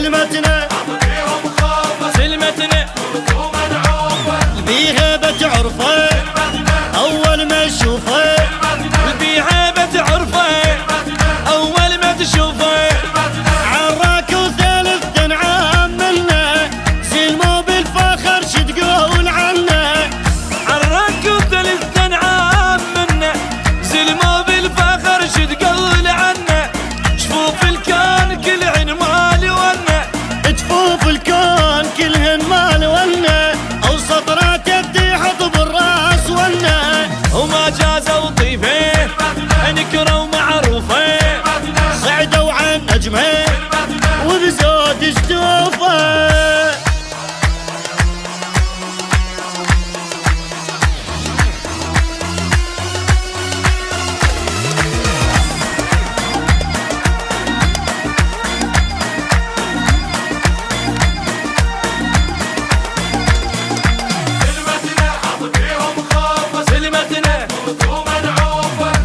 سلمتنا سلمتنا بهيبة عرفه أول ما تشوفه بهيبة عرفه أول ما تشوفه عراك وثالث تنعم منه سلموا بالفخر شو تقول عنه عراك وثالث تنعم منه سلموا بالفخر شو تقول عنه جفوف الكون كلهن مال ونه جفوف الكون كلهن مال ونه او سطرات يدي حط بالراس ونه وما جازوا طيفه نكره ومعروفه صعدوا عن نجمه وبزود اشتوفه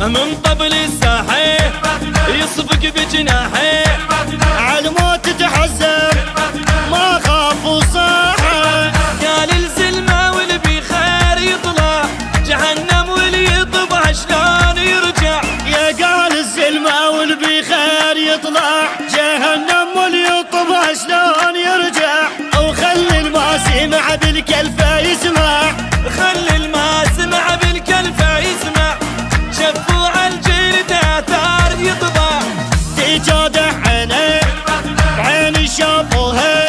من طبل الساحة يصفق بجناحه عالموت تحزم ما خاف وصاحه قال الزلمة واللي بخير يطلع جهنم واللي يطبع شلون يرجع يا قال الزلمة واللي بخير يطلع جهنم واللي يطبع شلون يرجع او خلي الما سمع بالكلفة يسمع خلي الما سمع بالكلفة يسمع شفوا عالجيل تاثار يطبع تجادح عينه بعيني شافوها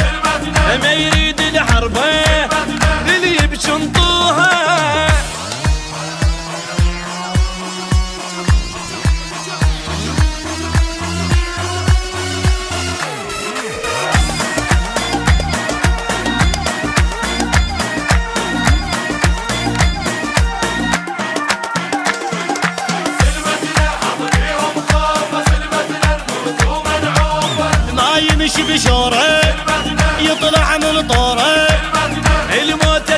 ما يريد الحربه اللي بشنطوها يمشي بشوره يطلع من طوره الموت